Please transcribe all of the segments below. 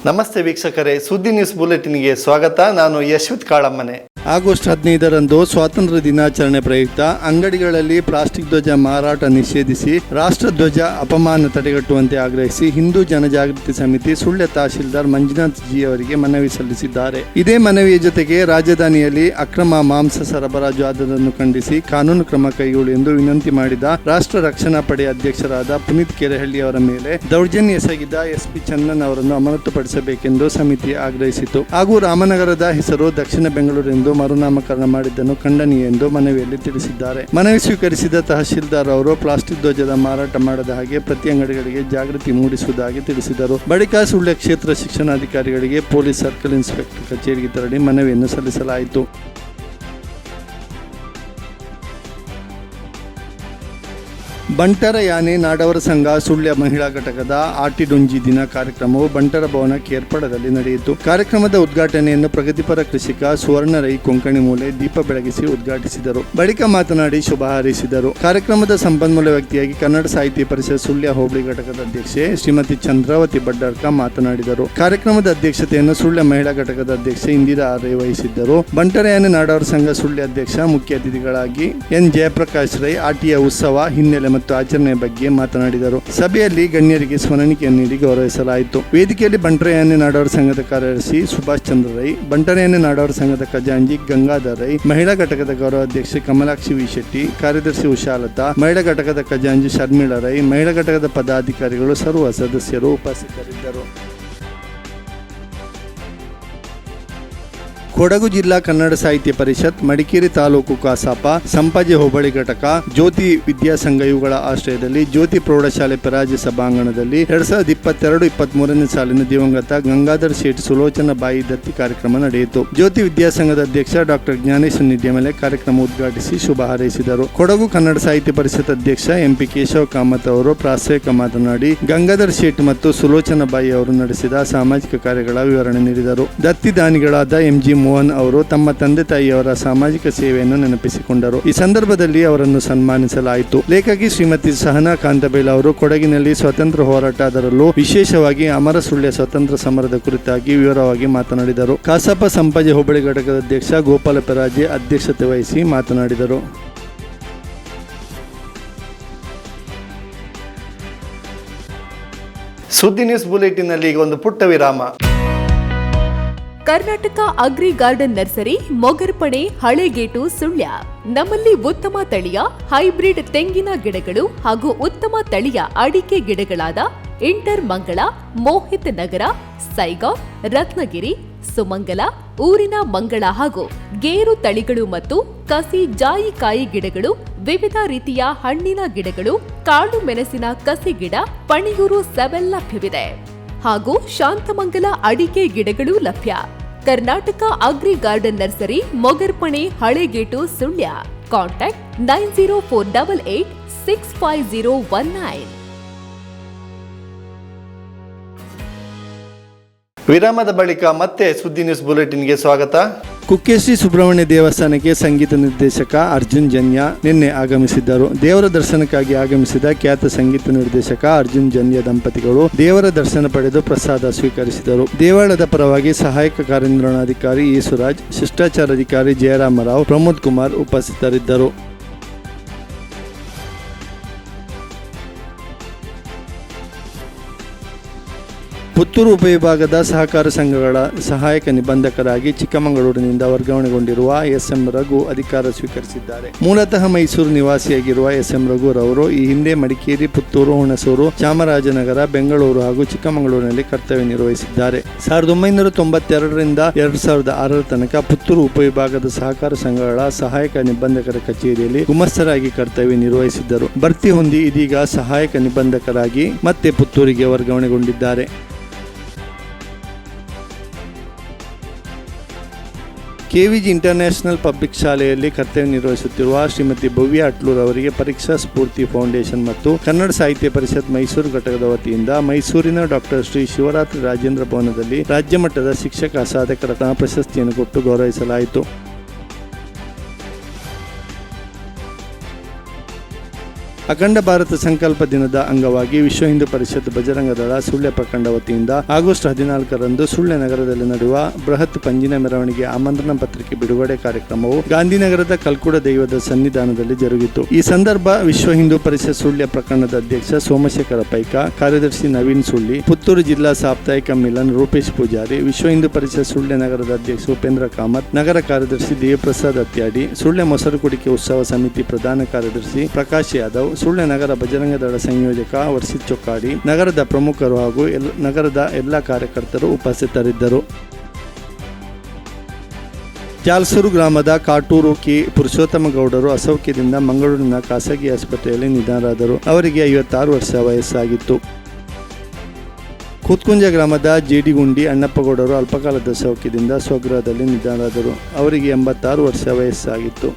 ನಮಸ್ತೆ ವೀಕ್ಷಕರೇ, ಸುದ್ದಿ ನ್ಯೂಸ್ ಬುಲೆಟಿನ್ಗೆ ಸ್ವಾಗತ. ನಾನು ಯಶ್ವಿತ್ ಕಾಳಮ್ಮನೆ. ಆಗಸ್ಟ್ 15ರಂದು ಸ್ವಾತಂತ್ರ್ಯ ದಿನಾಚರಣೆ ಪ್ರಯುಕ್ತ ಅಂಗಡಿಗಳಲ್ಲಿ ಪ್ಲಾಸ್ಟಿಕ್ ಧ್ವಜ ಮಾರಾಟ ನಿಷೇಧಿಸಿ ರಾಷ್ಟ್ರಧ್ವಜ ಅಪಮಾನ ತಡೆಗಟ್ಟುವಂತೆ ಆಗ್ರಹಿಸಿ ಹಿಂದೂ ಜನಜಾಗೃತಿ ಸಮಿತಿ ಸುಳ್ಯ ತಹಶೀಲ್ದಾರ್ ಮಂಜುನಾಥ್ ಜಿ ಅವರಿಗೆ ಮನವಿ ಸಲ್ಲಿಸಿದ್ದಾರೆ. ಇದೇ ಮನವಿಯ ಜೊತೆಗೆ ರಾಜಧಾನಿಯಲ್ಲಿ ಅಕ್ರಮ ಮಾಂಸ ಸರಬರಾಜು ಆದದನ್ನು ಖಂಡಿಸಿ ಕಾನೂನು ಕ್ರಮ ಕೈಗೊಳ್ಳಿ ಎಂದು ವಿನಂತಿ ಮಾಡಿದ ರಾಷ್ಟ್ರ ರಕ್ಷಣಾ ಪಡೆ ಅಧ್ಯಕ್ಷರಾದ ಪುನೀತ್ ಕೆರೆಹಳ್ಳಿ ಅವರ ಮೇಲೆ ದೌರ್ಜನ್ಯ ಎಸಗಿದ ಎಸ್ಪಿ ಚಂದನ್ ಅವರನ್ನು ಅಮಾನತುಪಡಿಸಬೇಕೆಂದು ಸಮಿತಿ ಆಗ್ರಹಿಸಿತು. ಹಾಗೂ ರಾಮನಗರದ ಹೆಸರು ದಕ್ಷಿಣ ಬೆಂಗಳೂರು ಎಂದು ಮರುನಾಮಕರಣ ಮಾಡಿದ್ದನ್ನು ಖಂಡನೀಯ ಎಂದು ಮನವಿಯಲ್ಲಿ ತಿಳಿಸಿದ್ದಾರೆ. ಮನವಿ ಸ್ವೀಕರಿಸಿದ ತಹಶೀಲ್ದಾರ್ ಅವರು ಪ್ಲಾಸ್ಟಿಕ್ ಧ್ವಜದ ಮಾರಾಟ ಮಾಡದ ಹಾಗೆ ಪ್ರತಿ ಅಂಗಡಿಗಳಿಗೆ ಜಾಗೃತಿ ಮೂಡಿಸುವುದಾಗಿ ತಿಳಿಸಿದರು. ಬಳಿಕ ಸುಳ್ಯ ಕ್ಷೇತ್ರ ಶಿಕ್ಷಣಾಧಿಕಾರಿಗಳಿಗೆ ಪೊಲೀಸ್ ಸರ್ಕಲ್ ಇನ್ಸ್ಪೆಕ್ಟರ್ ಕಚೇರಿಗೆ ತೆರಳಿ ಮನವಿಯನ್ನು ಸಲ್ಲಿಸಲಾಯಿತು. ಬಂಟರ ಯಾನೆ ನಾಡವರ ಸಂಘ ಸುಳ್ಯ ಮಹಿಳಾ ಘಟಕದ ಆಟಿಡುಂಜಿ ದಿನ ಕಾರ್ಯಕ್ರಮವು ಬಂಟರ ಭವನ ಕೇರ್ಪಡದಲ್ಲಿ ನಡೆಯಿತು. ಕಾರ್ಯಕ್ರಮದ ಉದ್ಘಾಟನೆಯನ್ನು ಪ್ರಗತಿಪರ ಕೃಷಿಕ ಸುವರ್ಣ ರೈ ಕೊಂಕಣಿ ಮೂಲೆ ದೀಪ ಬೆಳಗಿಸಿ ಉದ್ಘಾಟಿಸಿದರು. ಬಳಿಕ ಮಾತನಾಡಿ ಶುಭ ಹಾರೈಸಿದರು. ಕಾರ್ಯಕ್ರಮದ ಸಂಪನ್ಮೂಲ ವ್ಯಕ್ತಿಯಾಗಿ ಕನ್ನಡ ಸಾಹಿತ್ಯ ಪರಿಷತ್ ಸುಳ್ಯ ಹೋಬಳಿ ಘಟಕದ ಅಧ್ಯಕ್ಷೆ ಶ್ರೀಮತಿ ಚಂದ್ರಾವತಿ ಬಡ್ಡರ್ಕ ಮಾತನಾಡಿದರು. ಕಾರ್ಯಕ್ರಮದ ಅಧ್ಯಕ್ಷತೆಯನ್ನು ಸುಳ್ಯ ಮಹಿಳಾ ಘಟಕದ ಅಧ್ಯಕ್ಷೆ ಇಂದಿರಾ ಆರ್ಯ ವಹಿಸಿದ್ದರು. ಬಂಟರ ಯಾನೆ ನಾಡವರ ಸಂಘ ಸುಳ್ಯ ಅಧ್ಯಕ್ಷ ಮುಖ್ಯ ಅತಿಥಿಗಳಾಗಿ ಎನ್ ಜಯಪ್ರಕಾಶ್ ರೈ ಆಟಿಯ ಉತ್ಸವ ಹಿನ್ನೆಲೆ ಮತ್ತು ಆಚರಣೆಯ ಬಗ್ಗೆ ಮಾತನಾಡಿದರು. ಸಭೆಯಲ್ಲಿ ಗಣ್ಯರಿಗೆ ಸ್ಮರಣಿಕೆಯನ್ನು ನೀಡಿ ಗೌರವಿಸಲಾಯಿತು. ವೇದಿಕೆಯಲ್ಲಿ ಬಂಟರಯಾನೆ ನಾಡವರ ಸಂಘದ ಕಾರ್ಯದರ್ಶಿ ಸುಭಾಷ್ ಚಂದ್ರ ರೈ, ಬಂಟರಯಾನೆ ನಾಡವರ ಸಂಘದ ಖಜಾಂಜಿ ಗಂಗಾಧರ್ ರೈ, ಮಹಿಳಾ ಘಟಕದ ಗೌರವಾಧ್ಯಕ್ಷೆ ಕಮಲಾಕ್ಷಿ ವಿ ಶೆಟ್ಟಿ, ಕಾರ್ಯದರ್ಶಿ ಉಷಾಲತಾ, ಮಹಿಳಾ ಘಟಕದ ಖಜಾಂಜಿ ಶರ್ಮಿಳಾ ರೈ, ಮಹಿಳಾ ಘಟಕದ ಪದಾಧಿಕಾರಿಗಳು ಸರ್ವ ಸದಸ್ಯರು ಉಪಸ್ಥಿತರಿದ್ದರು. ಕೊಡಗು ಜಿಲ್ಲಾ ಕನ್ನಡ ಸಾಹಿತ್ಯ ಪರಿಷತ್, ಮಡಿಕೇರಿ ತಾಲೂಕು ಕಸಾಪ, ಸಂಪಾಜೆ ಹೋಬಳಿ ಘಟಕ, ಜ್ಯೋತಿ ವಿದ್ಯಾಸಂಘ ಇವುಗಳ ಆಶ್ರಯದಲ್ಲಿ ಜ್ಯೋತಿ ಪ್ರೌಢಶಾಲೆ ಪರಾಜೆ ಸಭಾಂಗಣದಲ್ಲಿ 2022-23ನೇ ಸಾಲಿನ ದಿವಂಗತ ಗಂಗಾಧರ್ ಶೇಟ್ ಸುಲೋಚನ ಬಾಯಿ ದತ್ತಿ ಕಾರ್ಯಕ್ರಮ ನಡೆಯಿತು. ಜ್ಯೋತಿ ವಿದ್ಯಾಸಂಘದ ಅಧ್ಯಕ್ಷ ಡಾಕ್ಟರ್ ಜ್ಞಾನೇಶ್ ನಿಡ್ಯಮಲೆ ಕಾರ್ಯಕ್ರಮ ಉದ್ಘಾಟಿಸಿ ಶುಭ ಹಾರೈಸಿದರು. ಕೊಡಗು ಕನ್ನಡ ಸಾಹಿತ್ಯ ಪರಿಷತ್ ಅಧ್ಯಕ್ಷ ಎಂಪಿ ಕೇಶವ ಕಾಮತ್ ಅವರು ಪ್ರಾಸ್ತಾವಿಕ ಮಾತನಾಡಿ ಗಂಗಾಧರ್ ಶೇಟ್ ಮತ್ತು ಸುಲೋಚನ ಬಾಯಿ ಅವರು ನಡೆಸಿದ ಸಾಮಾಜಿಕ ಕಾರ್ಯಗಳ ವಿವರಣೆ ನೀಡಿದರು. ದತ್ತಿ ದಾನಿಗಳಾದ ಎಂಜಿ ಮೋಹನ್ ಅವರು ತಮ್ಮ ತಂದೆ ತಾಯಿಯವರ ಸಾಮಾಜಿಕ ಸೇವೆಯನ್ನು ನೆನಪಿಸಿಕೊಂಡರು. ಈ ಸಂದರ್ಭದಲ್ಲಿ ಅವರನ್ನು ಸನ್ಮಾನಿಸಲಾಯಿತು. ಲೇಖಕಿ ಶ್ರೀಮತಿ ಸಹನಾ ಕಾಂತಬೇಲ್ ಅವರು ಕೊಡಗಿನಲ್ಲಿ ಸ್ವಾತಂತ್ರ್ಯ ಹೋರಾಟ, ಅದರಲ್ಲೂ ವಿಶೇಷವಾಗಿ ಅಮರ ಸುಳ್ಯ ಸ್ವಾತಂತ್ರ್ಯ ಸಮರದ ಕುರಿತಾಗಿ ವಿವರವಾಗಿ ಮಾತನಾಡಿದರು. ಕಸಾಪ ಸಂಪಾಜೆ ಹೋಬಳಿ ಘಟಕದ ಅಧ್ಯಕ್ಷ ಗೋಪಾಲ ಪೆರಾಜೆ ಅಧ್ಯಕ್ಷತೆ ವಹಿಸಿ ಮಾತನಾಡಿದರು. ಸುದ್ದಿ ನ್ಯೂಸ್ ಬುಲೆಟಿನ್ನಲ್ಲಿ ಈಗ ಒಂದು ಪುಟ್ಟ ವಿರಾಮ. Karnataka agri garden nursery, Mogarpane, Halegate, Sullia. ನಮ್ಮಲ್ಲಿ ಉತ್ತಮ ತಳಿಯ ಹೈಬ್ರಿಡ್ ತೆಂಗಿನ ಗಿಡಗಳು ಹಾಗೂ ಉತ್ತಮ ತಳಿಯ ಅಡಿಕೆ ಗಿಡಗಳಾದ ಇಂಟರ್ ಮಂಗಳ, ಮೋಹಿತ್ ನಗರ, ಸೈಗಾವ್, ರತ್ನಗಿರಿ, ಸುಮಂಗಲ, ಊರಿನ ಮಂಗಳ ಹಾಗೂ ಗೇರು ತಳಿಗಳು ಮತ್ತು ಕಸಿ ಜಾಯಿಕಾಯಿ ಗಿಡಗಳು, ವಿವಿಧ ರೀತಿಯ ಹಣ್ಣಿನ ಗಿಡಗಳು, ಕಾಳು ಮೆಣಸಿನ ಕಸಿ ಗಿಡ, ಪಣಿಯೂರು 7 ಲಭ್ಯವಿದೆ ಹಾಗೂ ಶಾಂತಮಂಗಲ ಅಡಿಕೆ ಗಿಡಗಳು ಲಭ್ಯ. Karnataka agri garden nursery, Mogarpane, Halegate, Sullia. Contact 9048865019. ವಿರಾಮದ ಬಳಿಕ ಮತ್ತೆ ಸುದ್ದಿ ನ್ಯೂಸ್ ಬುಲೆಟಿನ್ಗೆ ಸ್ವಾಗತ. ಕುಕ್ಕೆ ಶ್ರೀ ಸುಬ್ರಹ್ಮಣ್ಯ ದೇವಸ್ಥಾನಕ್ಕೆ ಸಂಗೀತ ನಿರ್ದೇಶಕ ಅರ್ಜುನ್ ಜನ್ಯ ನಿನ್ನೆ ಆಗಮಿಸಿದ್ದರು. ದೇವರ ದರ್ಶನಕ್ಕಾಗಿ ಆಗಮಿಸಿದ ಖ್ಯಾತ ಸಂಗೀತ ನಿರ್ದೇಶಕ ಅರ್ಜುನ್ ಜನ್ಯ ದಂಪತಿಗಳು ದೇವರ ದರ್ಶನ ಪಡೆದು ಪ್ರಸಾದ ಸ್ವೀಕರಿಸಿದರು. ದೇವಾಲಯದ ಪರವಾಗಿ ಸಹಾಯಕ ಕಾರ್ಯನಿರ್ವಹಣಾಧಿಕಾರಿ ಯೇಸುರಾಜ್, ಶಿಷ್ಟಾಚಾರಾಧಿಕಾರಿ ಜಯರಾಮರಾವ್, ಪ್ರಮೋದ್ ಕುಮಾರ್ ಉಪಸ್ಥಿತರಿದ್ದರು. ಪುತ್ತೂರು ಉಪವಿಭಾಗದ ಸಹಕಾರ ಸಂಘಗಳ ಸಹಾಯಕ ನಿಬಂಧಕರಾಗಿ ಚಿಕ್ಕಮಗಳೂರಿನಿಂದ ವರ್ಗಾವಣೆಗೊಂಡಿರುವ ಎಸ್ಎಂ ರಘು ಅಧಿಕಾರ ಸ್ವೀಕರಿಸಿದ್ದಾರೆ. ಮೂಲತಃ ಮೈಸೂರು ನಿವಾಸಿಯಾಗಿರುವ ಎಸ್ಎಂ ರಘುರವರು ಈ ಹಿಂದೆ ಮಡಿಕೇರಿ, ಪುತ್ತೂರು, ಹುಣಸೂರು, ಚಾಮರಾಜನಗರ, ಬೆಂಗಳೂರು ಹಾಗೂ ಚಿಕ್ಕಮಗಳೂರಿನಲ್ಲಿ ಕರ್ತವ್ಯ ನಿರ್ವಹಿಸಿದ್ದಾರೆ. 1992ರಿಂದ 2006 ತನಕ ಪುತ್ತೂರು ಉಪವಿಭಾಗದ ಸಹಕಾರ ಸಂಘಗಳ ಸಹಾಯಕ ನಿಬಂಧಕರ ಕಚೇರಿಯಲ್ಲಿ ಗುಮಾಸ್ತರಾಗಿ ಕರ್ತವ್ಯ ನಿರ್ವಹಿಸಿದ್ದರು. ಭರ್ತಿ ಹೊಂದಿ ಇದೀಗ ಸಹಾಯಕ ನಿಬಂಧಕರಾಗಿ ಮತ್ತೆ ಪುತ್ತೂರಿಗೆ ವರ್ಗಾವಣೆಗೊಂಡಿದ್ದಾರೆ. ಕೆವಿಜಿ ಇಂಟರ್ನ್ಯಾಷನಲ್ ಪಬ್ಲಿಕ್ ಶಾಲೆಯಲ್ಲಿ ಕರ್ತವ್ಯ ನಿರ್ವಹಿಸುತ್ತಿರುವ ಶ್ರೀಮತಿ ಭವ್ಯ ಅಟ್ಲೂರ್ ಅವರಿಗೆ ಪರೀಕ್ಷಾ ಸ್ಫೂರ್ತಿ ಫೌಂಡೇಶನ್ ಮತ್ತು ಕನ್ನಡ ಸಾಹಿತ್ಯ ಪರಿಷತ್ ಮೈಸೂರು ಘಟಕದ ವತಿಯಿಂದ ಮೈಸೂರಿನ ಡಾಕ್ಟರ್ ಶ್ರೀ ಶಿವರಾತ್ರಿ ರಾಜೇಂದ್ರ ಭವನದಲ್ಲಿ ರಾಜ್ಯ ಮಟ್ಟದ ಶಿಕ್ಷಕ ಸಾಧಕರ ಪ್ರಶಸ್ತಿಯನ್ನು ಕೊಟ್ಟು ಗೌರವಿಸಲಾಯಿತು. ಅಖಂಡ ಭಾರತ ಸಂಕಲ್ಪ ದಿನದ ಅಂಗವಾಗಿ ವಿಶ್ವ ಹಿಂದೂ ಪರಿಷತ್ ಬಜರಂಗ ದಳ ಸುಳ್ಯ ಪ್ರಖಂಡ ವತಿಯಿಂದ ಆಗಸ್ಟ್ 14ರಂದು ಸುಳ್ಯ ನಗರದಲ್ಲಿ ನಡೆಯುವ ಬೃಹತ್ ಪಂಜಿನ ಮೆರವಣಿಗೆ ಆಮಂತ್ರಣ ಪತ್ರಿಕೆ ಬಿಡುಗಡೆ ಕಾರ್ಯಕ್ರಮವು ಗಾಂಧಿನಗರದ ಕಲ್ಕುಡ ದೈವದ ಸನ್ನಿಧಾನದಲ್ಲಿ ಜರುಗಿತು. ಈ ಸಂದರ್ಭ ವಿಶ್ವ ಹಿಂದೂ ಪರಿಷತ್ ಸುಳ್ಯ ಪ್ರಕರಣದ ಅಧ್ಯಕ್ಷ ಸೋಮಶೇಖರ ಪೈಕ, ಕಾರ್ಯದರ್ಶಿ ನವೀನ್ ಸುಳ್ಳಿ, ಪುತ್ತೂರು ಜಿಲ್ಲಾ ಸಾಪ್ತಾಹಿಕ ಮಿಲನ್ ರೂಪೇಶ್ ಪೂಜಾರಿ, ವಿಶ್ವ ಹಿಂದೂ ಪರಿಷತ್ ಸುಳ್ಯ ನಗರದ ಅಧ್ಯಕ್ಷ ಉಪೇಂದ್ರ ಕಾಮತ್, ನಗರ ಕಾರ್ಯದರ್ಶಿ ದೇವಪ್ರಸಾದ್ ಅತ್ಯಾಡಿ, ಸುಳ್ಯ ಮೊಸರು ಕುಡಿಕೆ ಉತ್ಸವ ಸಮಿತಿ ಪ್ರಧಾನ ಕಾರ್ಯದರ್ಶಿ ಪ್ರಕಾಶ್ ಯಾದವ್, ಸುಳ್ಯ ನಗರ ಬಜರಂಗ ದಳ ಸಂಯೋಜಕ ವರ್ಷಿತ್ ಚೊಕ್ಕಾಡಿ, ನಗರದ ಪ್ರಮುಖರು ಹಾಗೂ ನಗರದ ಎಲ್ಲ ಕಾರ್ಯಕರ್ತರು ಉಪಸ್ಥಿತರಿದ್ದರು. ಜಾಲ್ಸೂರು ಗ್ರಾಮದ ಕಾಟೂರು ಕೆ ಪುರುಷೋತ್ತಮ ಗೌಡರು ಅಸೌಖ್ಯದಿಂದ ಮಂಗಳೂರಿನ ಖಾಸಗಿ ಆಸ್ಪತ್ರೆಯಲ್ಲಿ ನಿಧನರಾದರು. ಅವರಿಗೆ 56 ವರ್ಷ ವಯಸ್ಸಾಗಿತ್ತು. ಕೂತ್ಕುಂಜ ಗ್ರಾಮದ ಜೇಡಿಗುಂಡಿ ಅಣ್ಣಪ್ಪಗೌಡರು ಅಲ್ಪಕಾಲದ ಸೌಖ್ಯದಿಂದ ಸ್ವಗೃಹದಲ್ಲಿ ನಿಧನರಾದರು. ಅವರಿಗೆ 86 ವರ್ಷ ವಯಸ್ಸಾಗಿತ್ತು.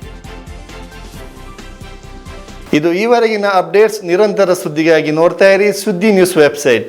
ಇದು ಈವರೆಗಿನ ಅಪ್ಡೇಟ್ಸ್. ನಿರಂತರ ಸುದ್ದಿಗಾಗಿ ನೋಡ್ತಾ ಇರಿ ಸುದ್ದಿ ನ್ಯೂಸ್ ವೆಬ್ಸೈಟ್.